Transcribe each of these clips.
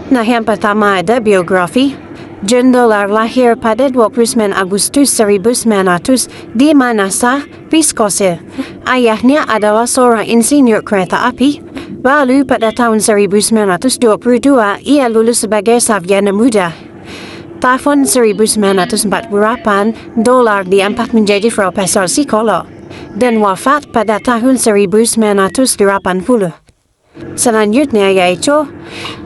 Nah, yang pertama ada biografi. John Dolar lahir pada 29 Agustus 1900 di Manassa, Wisconsin. Ayahnya adalah seorang insinyur kereta api. Lalu pada tahun 1922 ia lulus sebagai sarjana muda. Tahun 1948, Dolar diangkat menjadi profesor psikolog dan wafat pada tahun 1980. Selanjutnya yaitu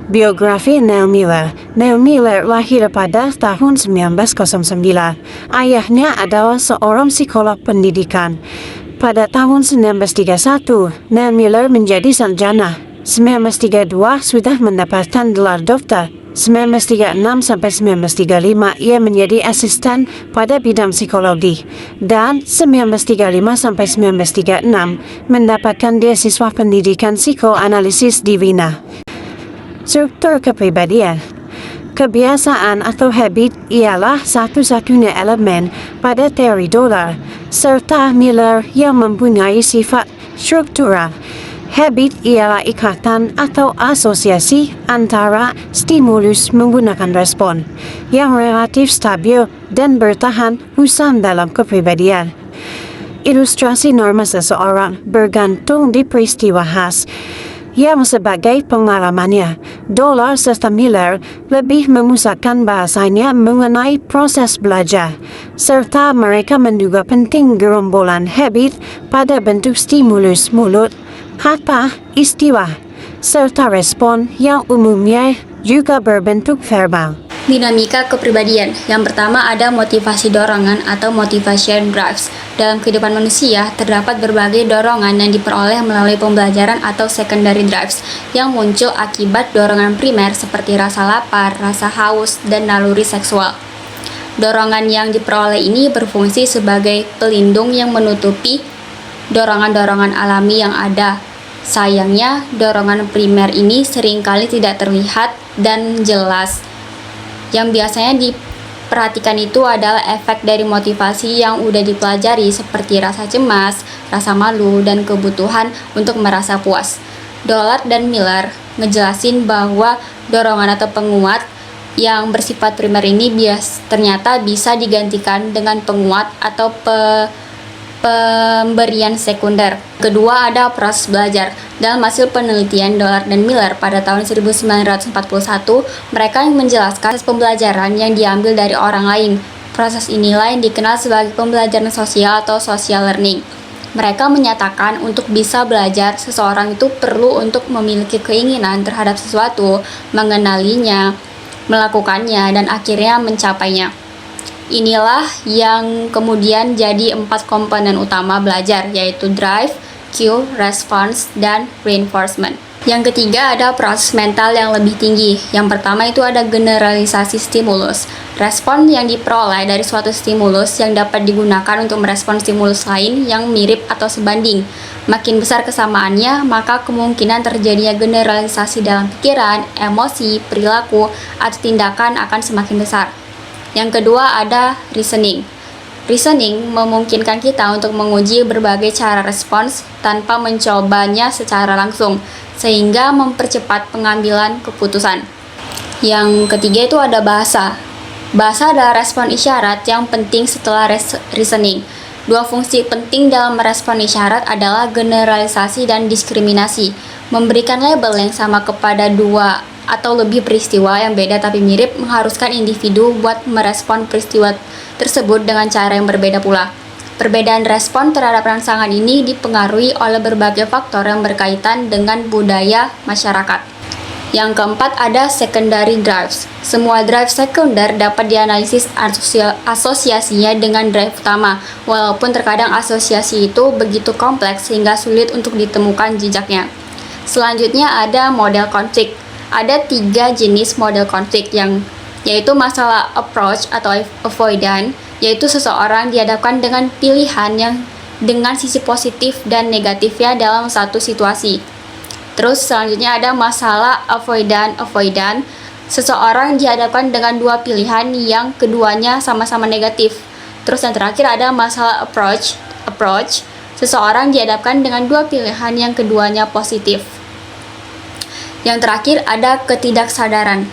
biografi Neil Miller. Neil Miller lahir pada tahun 1909. Ayahnya adalah seorang psikolog pendidikan. Pada tahun 1931, Neil Miller menjadi sarjana. 1932 sudah mendapatkan gelar doktor. 1936 sampai 1935 ia menjadi asisten pada bidang psikologi dan 1935 sampai 1936 mendapatkan beasiswa pendidikan psikoanalisis di Wina. Struktur kepribadian. Kebiasaan atau habit ialah satu-satunya elemen pada teori Dolar serta Miller yang mempunyai sifat struktural. Habit ialah ikatan atau asosiasi antara stimulus menggunakan respon yang relatif stabil dan bertahan usang dalam kepribadian. Ilustrasi norma seseorang bergantung di peristiwa khas yang sebagai pengalamannya. Dolar serta Miller lebih memusatkan bahasanya mengenai proses belajar, serta mereka menduga penting gerombolan habit pada bentuk stimulus mulut, kata, istilah, serta respon yang umumnya juga berbentuk verbal. Dinamika kepribadian. Yang pertama ada motivasi dorongan atau motivation drives. Dalam kehidupan manusia, terdapat berbagai dorongan yang diperoleh melalui pembelajaran atau secondary drives yang muncul akibat dorongan primer seperti rasa lapar, rasa haus, dan naluri seksual. Dorongan yang diperoleh ini berfungsi sebagai pelindung yang menutupi dorongan-dorongan alami yang ada. Sayangnya, dorongan primer ini seringkali tidak terlihat dan jelas. Yang biasanya diperhatikan itu adalah efek dari motivasi yang udah dipelajari seperti rasa cemas, rasa malu, dan kebutuhan untuk merasa puas. Dolar dan Miller ngejelasin bahwa dorongan atau penguat yang bersifat primer ini ternyata bisa digantikan dengan penguat atau pemberian sekunder. Kedua ada proses belajar. Dalam hasil penelitian Dolar dan Miller pada tahun 1941, mereka menjelaskan proses pembelajaran yang diambil dari orang lain. Proses inilah yang dikenal sebagai pembelajaran sosial atau social learning. Mereka menyatakan untuk bisa belajar, seseorang itu perlu untuk memiliki keinginan terhadap sesuatu, mengenalinya, melakukannya, dan akhirnya mencapainya. Inilah yang kemudian jadi 4 komponen utama belajar, yaitu drive, cue, response, dan reinforcement. Yang ketiga ada proses mental yang lebih tinggi. Yang pertama itu ada generalisasi stimulus. Respon yang diperoleh dari suatu stimulus yang dapat digunakan untuk merespon stimulus lain yang mirip atau sebanding. Makin besar kesamaannya, maka kemungkinan terjadinya generalisasi dalam pikiran, emosi, perilaku, atau tindakan akan semakin besar. Yang kedua ada reasoning. Reasoning memungkinkan kita untuk menguji berbagai cara respons tanpa mencobanya secara langsung, sehingga mempercepat pengambilan keputusan. Yang ketiga itu ada bahasa. Bahasa adalah respon isyarat yang penting setelah reasoning. Dua fungsi penting dalam merespon isyarat adalah generalisasi dan diskriminasi. Memberikan label yang sama kepada dua atau lebih peristiwa yang beda tapi mirip mengharuskan individu buat merespon peristiwa tersebut dengan cara yang berbeda pula. Perbedaan respon terhadap rangsangan ini dipengaruhi oleh berbagai faktor yang berkaitan dengan budaya masyarakat. Yang keempat ada secondary drives. Semua drive sekunder dapat dianalisis asosiasinya dengan drive utama, walaupun terkadang asosiasi itu begitu kompleks sehingga sulit untuk ditemukan jejaknya. Selanjutnya ada model konflik. Ada 3 jenis model konflik yaitu masalah approach atau avoidant, yaitu seseorang dihadapkan dengan pilihan yang dengan sisi positif dan negatifnya dalam satu situasi. Terus selanjutnya ada masalah avoidant. Seseorang dihadapkan dengan dua pilihan yang keduanya sama-sama negatif. Terus yang terakhir ada masalah approach. Seseorang dihadapkan dengan dua pilihan yang keduanya positif. Yang terakhir ada ketidaksadaran.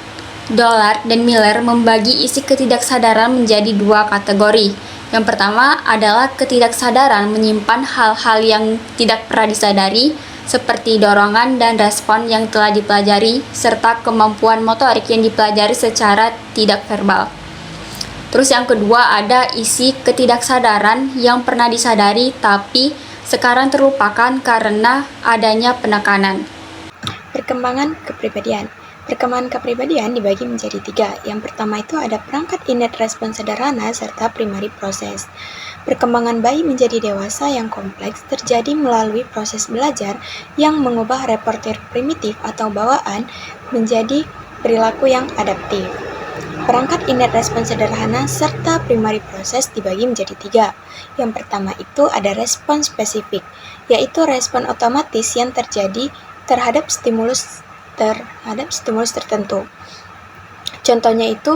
Dollard dan Miller membagi isi ketidaksadaran menjadi dua kategori. Yang pertama adalah ketidaksadaran menyimpan hal-hal yang tidak pernah disadari, seperti dorongan dan respon yang telah dipelajari, serta kemampuan motorik yang dipelajari secara tidak verbal. Terus yang kedua ada isi ketidaksadaran yang pernah disadari tapi sekarang terlupakan karena adanya penekanan. Perkembangan kepribadian. Perkembangan kepribadian dibagi menjadi 3. Yang pertama itu ada perangkat innate respon sederhana serta primary proses. Perkembangan bayi menjadi dewasa yang kompleks terjadi melalui proses belajar yang mengubah repertoire primitif atau bawaan menjadi perilaku yang adaptif. Perangkat innate respon sederhana serta primary proses dibagi menjadi 3. Yang pertama itu ada respon spesifik, yaitu respon otomatis yang terjadi terhadap stimulus tertentu. Contohnya itu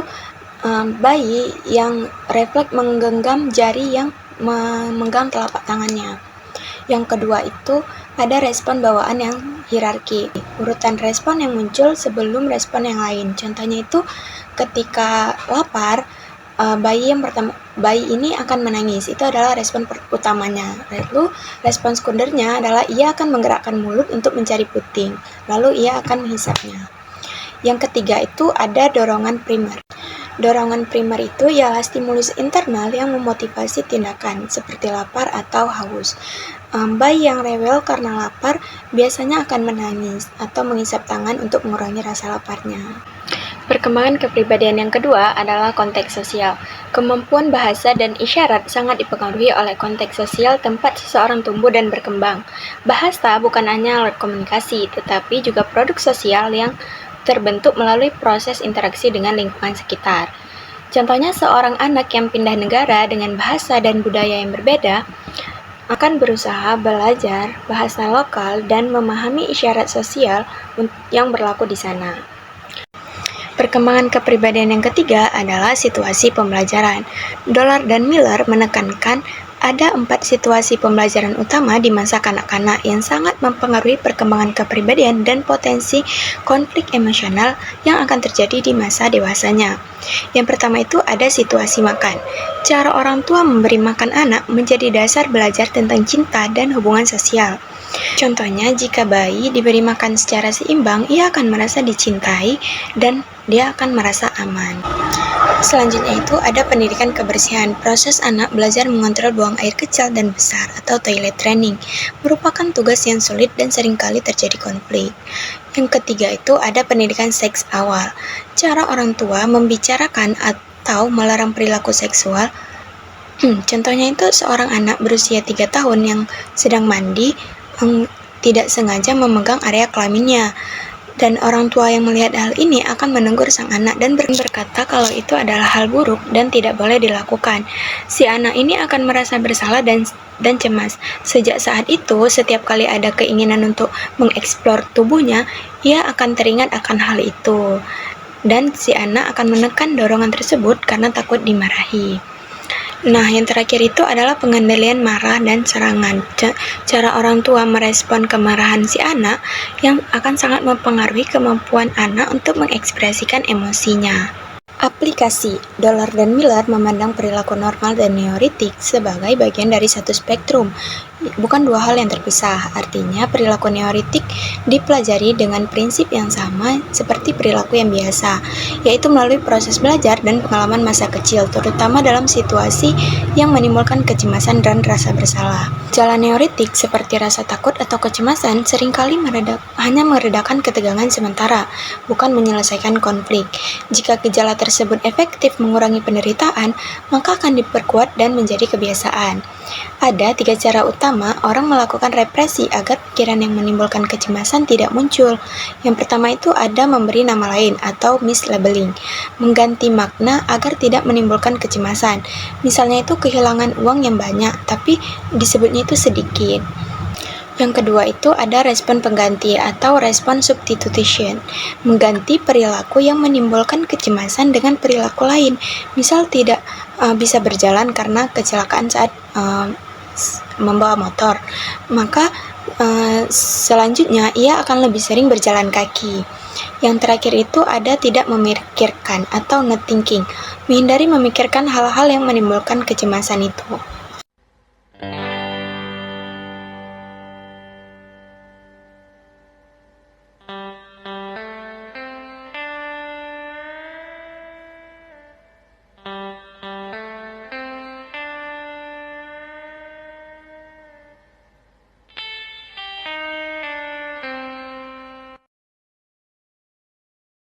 bayi yang refleks menggenggam jari yang memegang telapak tangannya. Yang kedua itu ada respon bawaan yang hierarki, urutan respon yang muncul sebelum respon yang lain. Contohnya itu ketika lapar, bayi ini akan menangis. Itu adalah respon utamanya. Lalu respon sekundernya adalah ia akan menggerakkan mulut untuk mencari puting. Lalu ia akan menghisapnya. Yang ketiga itu ada dorongan primer. Dorongan primer itu ialah stimulus internal yang memotivasi tindakan seperti lapar atau haus. Bayi yang rewel karena lapar biasanya akan menangis atau menghisap tangan untuk mengurangi rasa laparnya. Perkembangan kepribadian yang kedua adalah konteks sosial. Kemampuan bahasa dan isyarat sangat dipengaruhi oleh konteks sosial tempat seseorang tumbuh dan berkembang. Bahasa bukan hanya alat komunikasi, tetapi juga produk sosial yang terbentuk melalui proses interaksi dengan lingkungan sekitar. Contohnya, seorang anak yang pindah negara dengan bahasa dan budaya yang berbeda akan berusaha belajar bahasa lokal dan memahami isyarat sosial yang berlaku di sana. Perkembangan kepribadian yang ketiga adalah situasi pembelajaran. Dollard dan Miller menekankan ada 4 situasi pembelajaran utama di masa kanak-kanak yang sangat mempengaruhi perkembangan kepribadian dan potensi konflik emosional yang akan terjadi di masa dewasanya. Yang pertama itu ada situasi makan. Cara orang tua memberi makan anak menjadi dasar belajar tentang cinta dan hubungan sosial. Contohnya, jika bayi diberi makan secara seimbang, ia akan merasa dicintai dan dia akan merasa aman. Selanjutnya itu ada pendidikan kebersihan. Proses anak belajar mengontrol buang air kecil dan besar atau toilet training merupakan tugas yang sulit dan seringkali terjadi konflik. Yang ketiga itu ada pendidikan seks awal. Cara orang tua membicarakan atau melarang perilaku seksual. Contohnya itu seorang anak berusia 3 tahun yang sedang mandi tidak sengaja memegang area kelaminnya. Dan orang tua yang melihat hal ini akan menegur sang anak dan berkata kalau itu adalah hal buruk dan tidak boleh dilakukan. Si anak ini akan merasa bersalah dan cemas. Sejak saat itu, setiap kali ada keinginan untuk mengeksplor tubuhnya, ia akan teringat akan hal itu. Dan si anak akan menekan dorongan tersebut karena takut dimarahi. Nah, yang terakhir itu adalah pengendalian marah dan serangan. Cara orang tua merespon kemarahan si anak yang akan sangat mempengaruhi kemampuan anak untuk mengekspresikan emosinya. Aplikasi. Dollard dan Miller memandang perilaku normal dan neurotik sebagai bagian dari satu spektrum, bukan dua hal yang terpisah. Artinya, perilaku neurotik dipelajari dengan prinsip yang sama seperti perilaku yang biasa, yaitu melalui proses belajar dan pengalaman masa kecil, terutama dalam situasi yang menimbulkan kecemasan dan rasa bersalah. Gejala neurotik seperti rasa takut atau kecemasan seringkali hanya meredakan ketegangan sementara, bukan menyelesaikan konflik. Jika gejala tersebut efektif mengurangi penderitaan, maka akan diperkuat dan menjadi kebiasaan. Ada 3 cara utama orang melakukan represi agar pikiran yang menimbulkan kecemasan tidak muncul. Yang pertama itu ada memberi nama lain atau mislabeling, mengganti makna agar tidak menimbulkan kecemasan. Misalnya itu kehilangan uang yang banyak, tapi disebutnya itu sedikit. Yang kedua itu ada respon pengganti atau respon substitution, mengganti perilaku yang menimbulkan kecemasan dengan perilaku lain. Misal tidak bisa berjalan karena kecelakaan saat membawa motor, maka Selanjutnya, ia akan lebih sering berjalan kaki. Yang terakhir itu ada tidak memikirkan atau not thinking, menghindari memikirkan hal-hal yang menimbulkan kecemasan itu.